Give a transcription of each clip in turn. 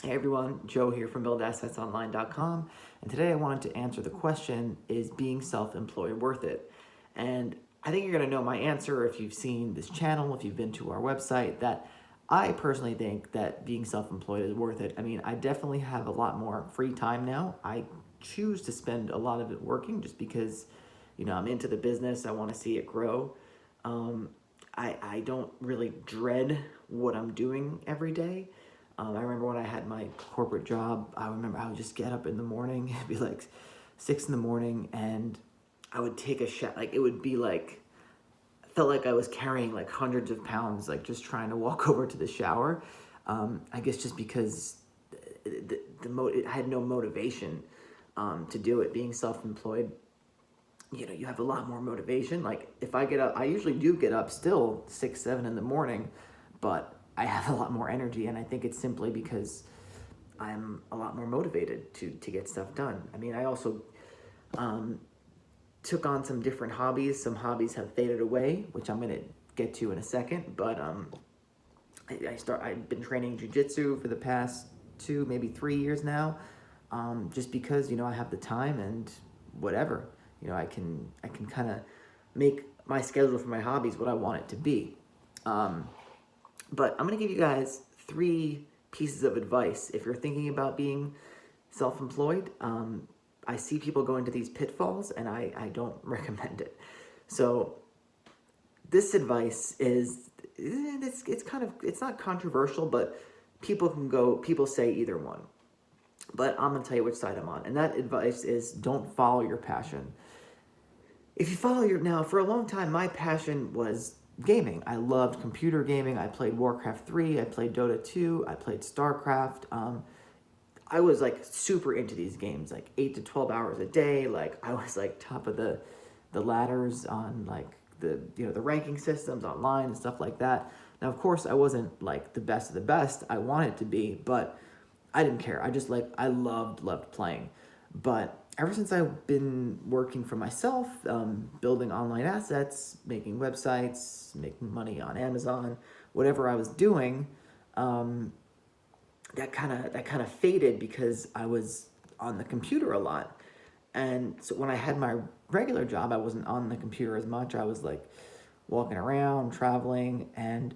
Hey everyone, Joe here from buildassetsonline.com, and today I wanted to answer the question, is being self-employed worth it? And I think you're going to know my answer if you've seen this channel, if you've been to our website, that I personally think that being self-employed is worth it. I mean, I definitely have a lot more free time now. I choose to spend a lot of it working just because, I'm into the business. I want to see it grow. Um, I don't really dread what I'm doing every day. I remember when I had my corporate job, I would just get up in the morning, it'd be like 6 in the morning, and I would take a shower. Like, it would be like, I felt like I was carrying like hundreds of pounds, like just trying to walk over to the shower. I guess just because I had no motivation to do it. Being self-employed, you have a lot more motivation. Like, if I get up, I usually do get up still 6, 7 in the morning, but I have a lot more energy, and I think it's simply because I'm a lot more motivated to get stuff done. I mean, I also took on some different hobbies. Some hobbies have faded away, which I'm gonna get to in a second. But I've been training jujitsu for the past 2, maybe 3 years now, just because I have the time and whatever. I can kind of make my schedule for my hobbies what I want it to be. But I'm going to give you guys 3 pieces of advice if you're thinking about being self-employed. I see people go into these pitfalls, and I don't recommend it. So this advice is, it's not controversial, but people say either one. But I'm going to tell you which side I'm on. And that advice is, don't follow your passion. If you now, for a long time, my passion was gaming. I loved computer gaming. I played Warcraft 3, I played Dota 2, I played StarCraft. I was like super into these games, like 8 to 12 hours a day. Like, I was like top of the ladders on like the ranking systems online and stuff like that. Now, of course, I wasn't like the best of the best. I wanted to be, but I didn't care. I loved playing. But ever since I've been working for myself, building online assets, making websites, making money on Amazon, whatever I was doing, that kind of faded because I was on the computer a lot. And so when I had my regular job, I wasn't on the computer as much. I was like walking around, traveling, and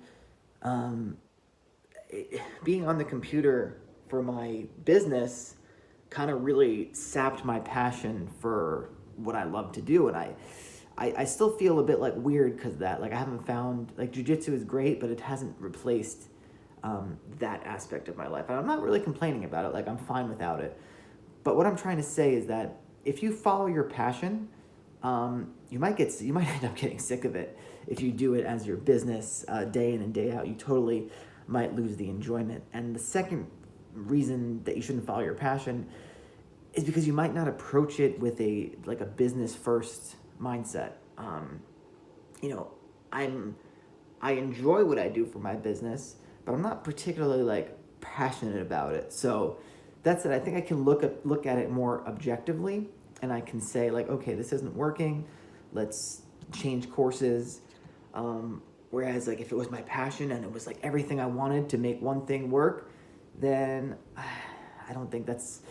being on the computer for my business kind of really sapped my passion for what I love to do. And I still feel a bit like weird because that, like, I haven't found, like, jujitsu is great, but it hasn't replaced that aspect of my life. And I'm not really complaining about it. Like, I'm fine without it. But what I'm trying to say is that if you follow your passion, you might end up getting sick of it. If you do it as your business day in and day out, you totally might lose the enjoyment. And the second reason that you shouldn't follow your passion is because you might not approach it with a business first mindset. I enjoy what I do for my business, but I'm not particularly like passionate about it. So that's it. I think I can look at it more objectively, and I can say, like, okay, this isn't working. Let's change courses. Whereas, like, if it was my passion and it was like everything I wanted to make one thing work, then I don't think that's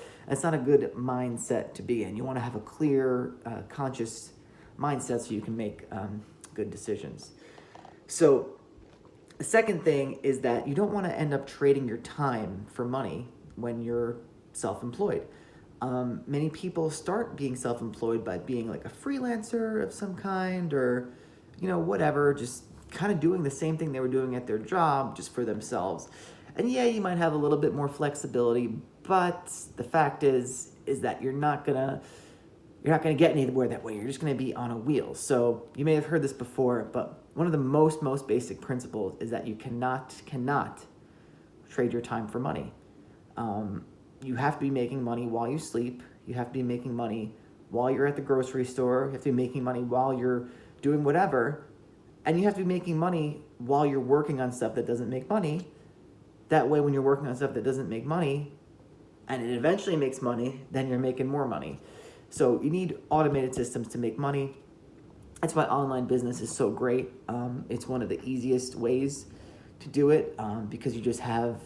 not a good mindset to be in. You want to have a clear, conscious mindset so you can make good decisions. So the second thing is that you don't want to end up trading your time for money when you're self-employed. Many people start being self-employed by being like a freelancer of some kind, or whatever, just kind of doing the same thing they were doing at their job just for themselves. And yeah, you might have a little bit more flexibility, but the fact is that you're not gonna get anywhere that way. You're just gonna be on a wheel. So you may have heard this before, but one of the most basic principles is that you cannot trade your time for money. You have to be making money while you sleep. You have to be making money while you're at the grocery store. You have to be making money while you're doing whatever. And you have to be making money while you're working on stuff that doesn't make money. That way, when you're working on stuff that doesn't make money, and it eventually makes money, then you're making more money. So you need automated systems to make money. That's why online business is so great. It's one of the easiest ways to do it because you just have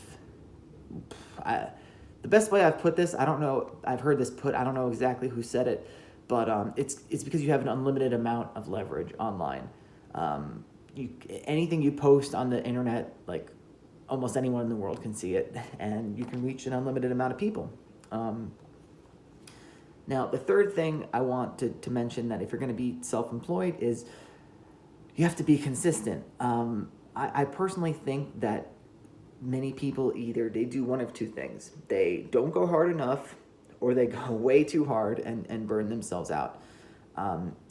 the best way I've put this, I don't know, I've heard this put, I don't know exactly who said it, but it's because you have an unlimited amount of leverage online. You anything you post on the internet, like almost anyone in the world can see it, and you can reach an unlimited amount of people. Now, the third thing I want to mention, that if you're going to be self-employed, is you have to be consistent. I personally think that many people, either they do one of two things: they don't go hard enough, or they go way too hard and burn themselves out.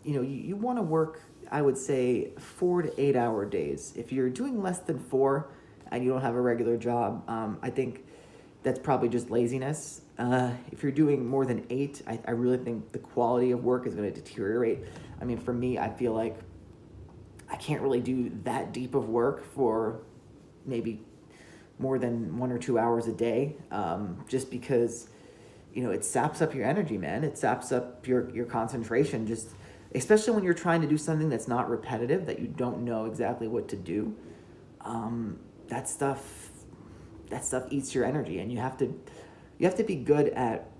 You want to work, I would say, 4 to 8 hour days. If you're doing less than 4 and you don't have a regular job, I think that's probably just laziness. If you're doing more than 8, I really think the quality of work is going to deteriorate. I mean, for me, I feel like I can't really do that deep of work for maybe more than 1 or 2 hours a day, just because, it saps up your energy, man. It saps up your concentration, just especially when you're trying to do something that's not repetitive, that you don't know exactly what to do. That stuff eats your energy, and you have to be good at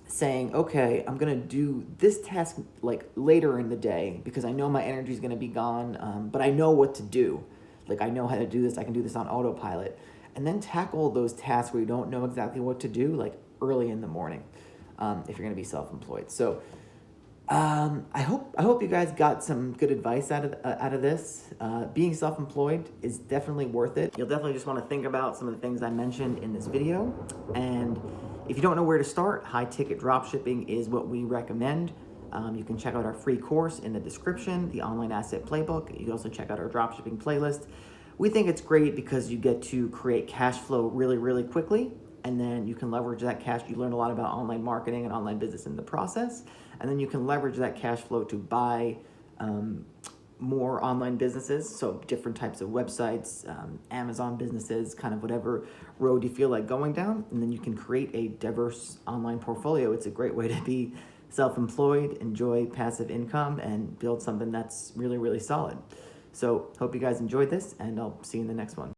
saying, okay, I'm gonna do this task like later in the day because I know my energy is gonna be gone, but I know what to do. Like, I know how to do this. I can do this on autopilot, and then tackle those tasks where you don't know exactly what to do, like early in the morning, if you're gonna be self-employed. So I hope you guys got some good advice out of this. Being self-employed is definitely worth it. You'll definitely just want to think about some of the things I mentioned in this video. And if you don't know where to start, high-ticket dropshipping is what we recommend. You can check out our free course in the description, the Online Asset Playbook. You can also check out our dropshipping playlist. We think it's great because you get to create cash flow really, really quickly, and then you can leverage that cash. You learn a lot about online marketing and online business in the process, and then you can leverage that cash flow to buy more online businesses, so different types of websites, Amazon businesses, kind of whatever road you feel like going down, and then you can create a diverse online portfolio. It's a great way to be self-employed, enjoy passive income, and build something that's really, really solid. So hope you guys enjoyed this, and I'll see you in the next one.